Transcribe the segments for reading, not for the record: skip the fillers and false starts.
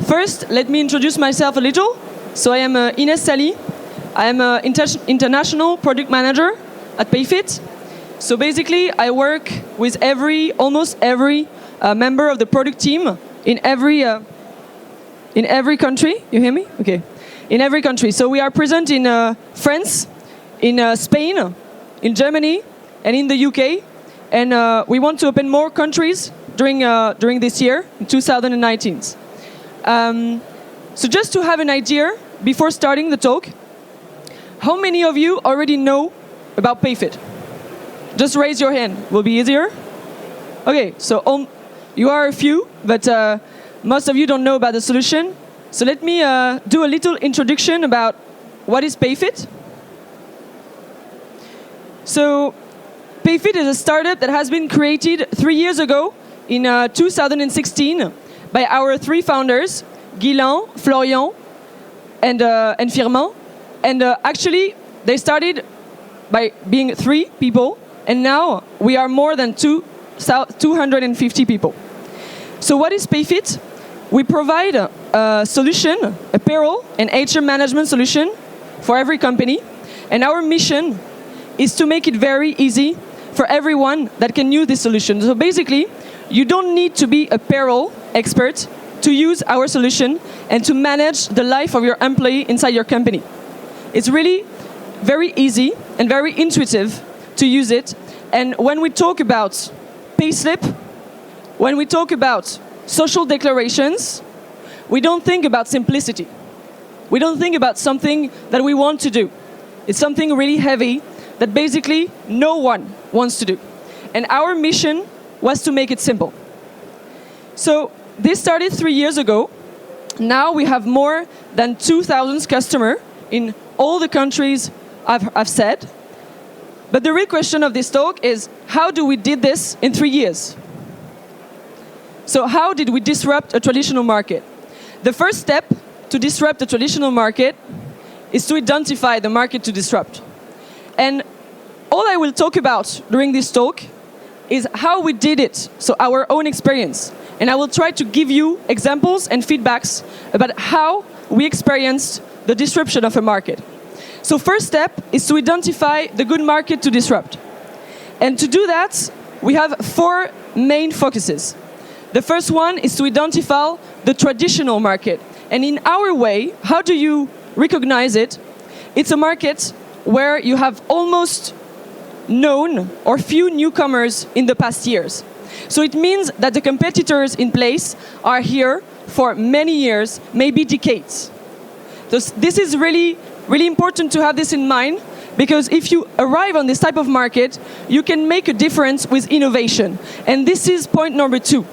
First, let me introduce myself a little. So I am Ines Salhi. I am an international product manager at PayFit. So basically, I work with almost every member of the product team in every country. You hear me? Okay. In every country. So we are present in France, in Spain, in Germany, and in the UK. And we want to open more countries during this year, in 2019. So just to have an idea, before starting the talk, how many of you already know about PayFit? Just raise your hand. Will be easier. Okay, so you are a few, but most of you don't know about the solution. So let me do a little introduction about what is PayFit. So PayFit is a startup that has been created 3 years ago in 2016 by our 3 founders, Guilain, Florian, and Firmin. And actually, they started by being 3 people, and now we are more than 250 people. So what is PayFit? We provide a solution, a payroll and HR management solution for every company. And our mission is to make it very easy for everyone that can use this solution. So basically, you don't need to be a payroll expert to use our solution and to manage the life of your employee inside your company. It's really very easy and very intuitive to use it. And when we talk about payslip, when we talk about social declarations, we don't think about simplicity. We don't think about something that we want to do. It's something really heavy that basically no one wants to do. And our mission was to make it simple. So this started 3 years ago. Now we have more than 2,000 customers in all the countries I've said. But the real question of this talk is, how do we did this in 3 years? So how did we disrupt a traditional market? The first step to disrupt a traditional market is to identify the market to disrupt. And all I will talk about during this talk is how we did it, so our own experience. And I will try to give you examples and feedbacks about how we experienced the disruption of a market. So first step is to identify the good market to disrupt. And to do that, we have 4 main focuses. The first one is to identify the traditional market. And in our way, how do you recognize it? It's a market where you have almost known or few newcomers in the past years. So it means that the competitors in place are here for many years, maybe decades. This is really, really important to have this in mind, because if you arrive on this type of market, you can make a difference with innovation. And this is point number 2.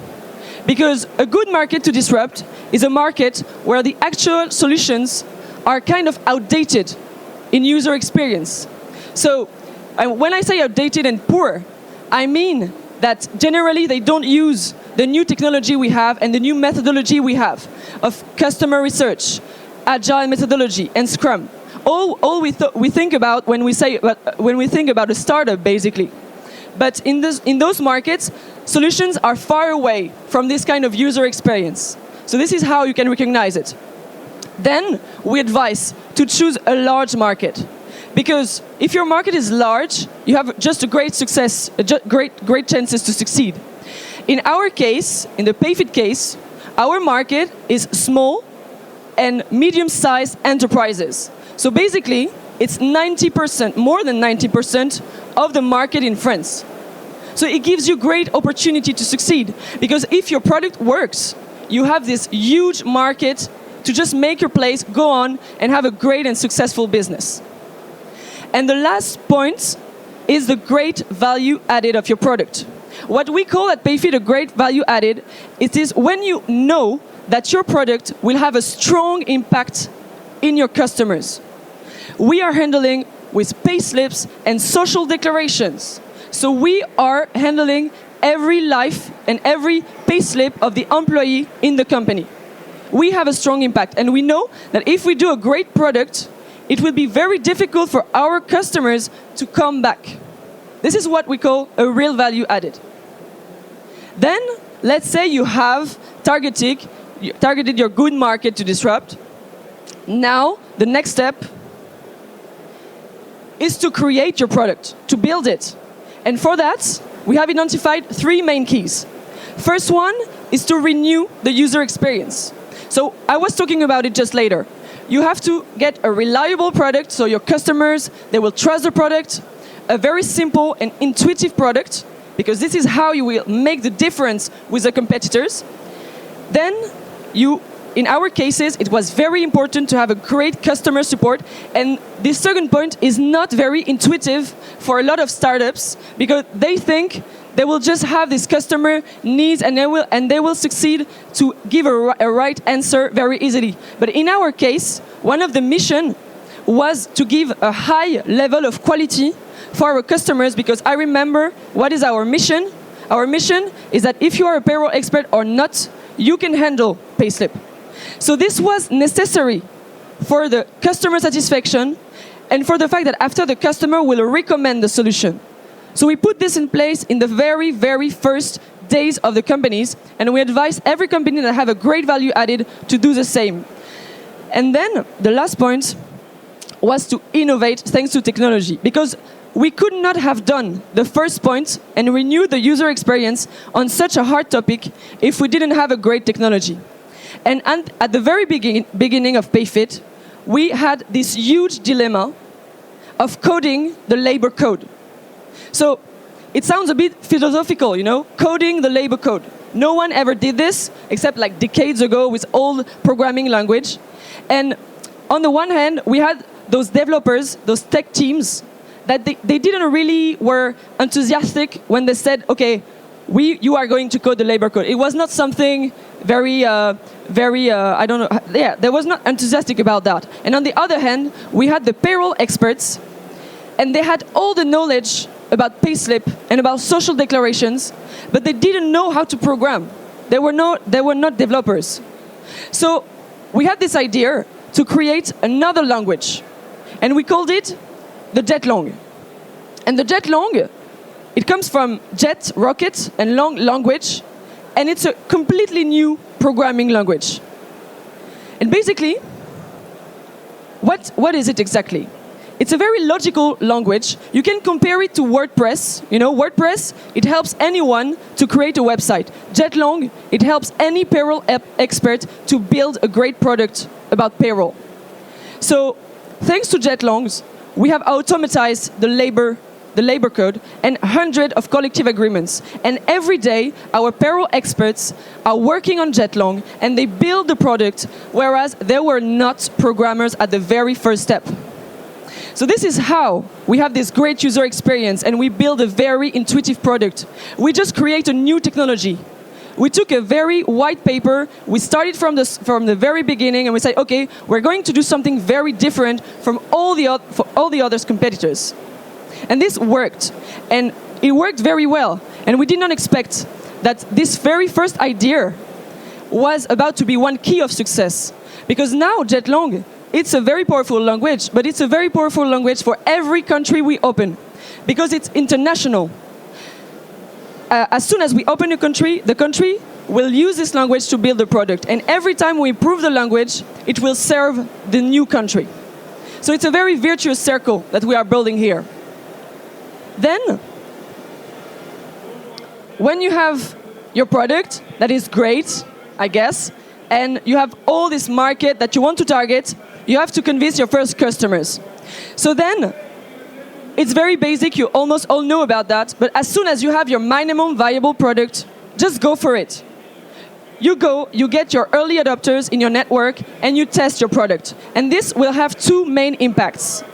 Because a good market to disrupt is a market where the actual solutions are kind of outdated in user experience. So when I say outdated and poor, I mean that generally they don't use the new technology we have and the new methodology we have of customer research, agile methodology, and Scrum. All we think about when we think about a startup, basically. But in those markets, solutions are far away from this kind of user experience. So this is how you can recognize it. Then we advise to choose a large market. Because if your market is large, you have just a great success, great chances to succeed. In our case, in the PayFit case, our market is small and medium-sized enterprises. So basically, it's 90%, more than 90% of the market in France. So it gives you great opportunity to succeed. Because if your product works, you have this huge market to just make your place go on and have a great and successful business. And the last point is the great value added of your product. What we call at PayFit a great value added, it is when you know that your product will have a strong impact in your customers. We are handling with payslips and social declarations. So we are handling every life and every payslip of the employee in the company. We have a strong impact, and we know that if we do a great product, it will be very difficult for our customers to come back. This is what we call a real value added. Then, let's say you have targeting targeted your good market to disrupt. Now, the next step is to create your product, to build it. And for that, we have identified 3 main keys. First one is to renew the user experience. So I was talking about it just later. You have to get a reliable product, so your customers, they will trust the product, a very simple and intuitive product, because this is how you will make the difference with the competitors. Then in our cases, it was very important to have a great customer support. And this second point is not very intuitive for a lot of startups, because they think they will just have this customer needs and they will succeed to give a right answer very easily. But in our case, one of the mission was to give a high level of quality for our customers, because I remember what is our mission. Our mission is that if you are a payroll expert or not, you can handle payslip. So this was necessary for the customer satisfaction and for the fact that after the customer will recommend the solution. So we put this in place in the very, very first days of the companies, and we advise every company that have a great value added to do the same. And then the last point was to innovate thanks to technology, because we could not have done the first point and renew the user experience on such a hard topic if we didn't have a great technology. And at the very beginning of PayFit, we had this huge dilemma of coding the labor code. So it sounds a bit philosophical, you know, coding the labor code. No one ever did this except like decades ago with old programming language. And on the one hand, we had those developers, those tech teams, that they didn't really were enthusiastic when they said, okay, you are going to code the labor code. It was not something very, I don't know, yeah, they was not enthusiastic about that. And on the other hand, we had the payroll experts, and they had all the knowledge about payslip and about social declarations, but they didn't know how to program. They were not developers. So we had this idea to create another language, and we called it the Jetlong. And the Jetlong, it comes from jet, rocket, and long language, and it's a completely new programming language. And basically, what is it exactly? It's a very logical language. You can compare it to WordPress. You know, WordPress, it helps anyone to create a website. Jetlong, it helps any payroll expert to build a great product about payroll. So, thanks to Jetlongs, we have automatized the labor code and hundreds of collective agreements. And every day, our payroll experts are working on Jetlong, and they build the product, whereas they were not programmers at the very first step. So this is how we have this great user experience, and we build a very intuitive product. We just create a new technology. We took a very white paper, we started from the very beginning, and we said, okay, we're going to do something very different from all the other competitors. And this worked, and it worked very well. And we did not expect that this very first idea was about to be one key of success. Because now Jetlong, it's a very powerful language, but it's a very powerful language for every country we open, because it's international. As soon as we open a country, the country will use this language to build the product. And every time we improve the language, it will serve the new country. So it's a very virtuous circle that we are building here. Then, when you have your product that is great, I guess, and you have all this market that you want to target, you have to convince your first customers. So then, it's very basic, you almost all know about that, but as soon as you have your minimum viable product, just go for it. You get your early adopters in your network, and you test your product. And this will have 2 main impacts.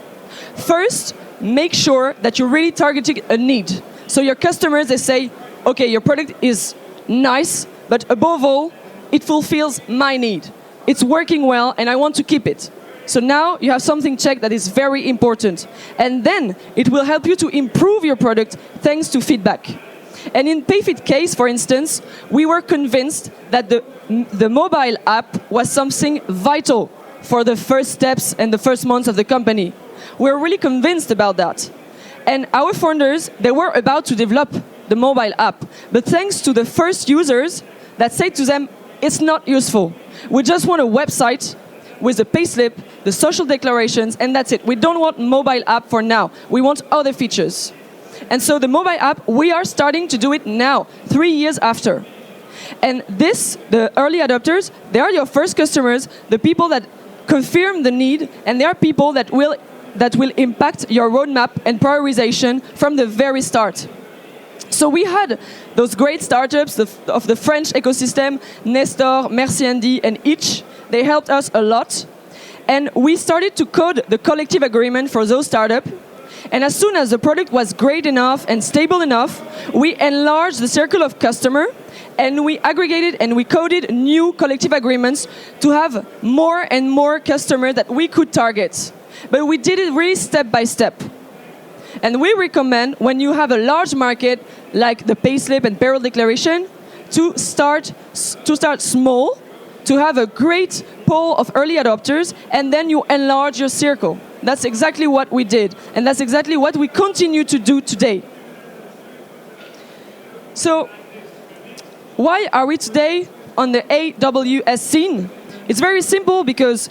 First, make sure that you're really targeting a need. So your customers, they say, okay, your product is nice, but above all, it fulfills my need. It's working well, and I want to keep it. So now you have something checked that is very important. And then it will help you to improve your product thanks to feedback. And in PayFit case, for instance, we were convinced that the mobile app was something vital for the first steps and the first months of the company. We were really convinced about that. And our founders, they were about to develop the mobile app. But thanks to the first users that said to them, it's not useful. We just want a website with the payslip, the social declarations, and that's it. We don't want mobile app for now. We want other features. And so the mobile app, we are starting to do it now, 3 years after. And this, the early adopters, they are your first customers, the people that confirm the need, and they are people that will impact your roadmap and prioritization from the very start. So we had those great startups of the French ecosystem, Nestor, Merci Andy, and Itch. They helped us a lot. And we started to code the collective agreement for those startups. And as soon as the product was great enough and stable enough, we enlarged the circle of customer, and we aggregated and we coded new collective agreements to have more and more customers that we could target. But we did it really step by step. And we recommend, when you have a large market like the payslip and payroll declaration, to start small, to have a great pool of early adopters, and then you enlarge your circle. That's exactly what we did, and that's exactly what we continue to do today. So, why are we today on the AWS scene? It's very simple, because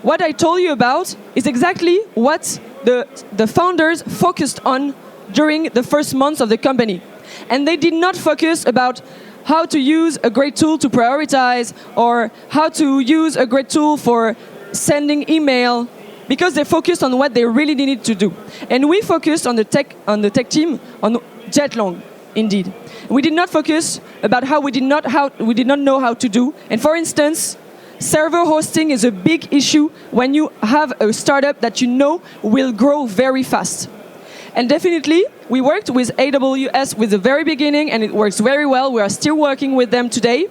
what I told you about is exactly what the founders focused on during the first months of the company. And they did not focus about how to use a great tool to prioritize, or how to use a great tool for sending email, because they focused on what they really needed to do. And we focused on the tech team on jet long, indeed. We did not focus about how we did not know how to do. And for instance, server hosting is a big issue when you have a startup that you know will grow very fast. And definitely, we worked with AWS with the very beginning, and it works very well. We are still working with them today.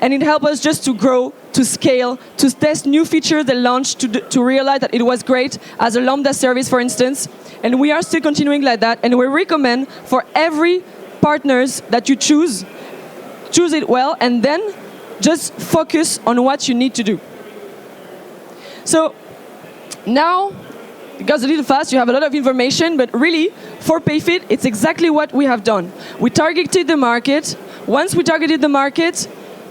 And it helped us just to grow, to scale, to test new features they launched, to realize that it was great as a Lambda service, for instance. And we are still continuing like that. And we recommend for every partners that you choose it well, and then just focus on what you need to do. So now, it goes a little fast, you have a lot of information, but really, for PayFit, it's exactly what we have done. We targeted the market. Once we targeted the market,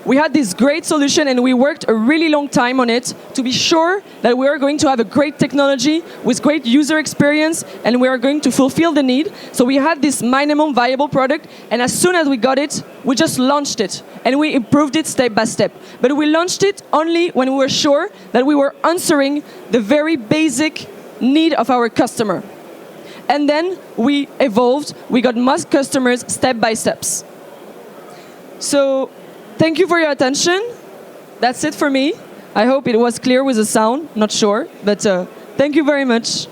we had this great solution, and we worked a really long time on it to be sure that we are going to have a great technology with great user experience, and we are going to fulfill the need. So we had this minimum viable product, and as soon as we got it, we just launched it, and we improved it step by step. But we launched it only when we were sure that we were answering the very basic need of our customer. And then we evolved, we got more customers step by steps. So, thank you for your attention. That's it for me. I hope it was clear with the sound, not sure, but thank you very much.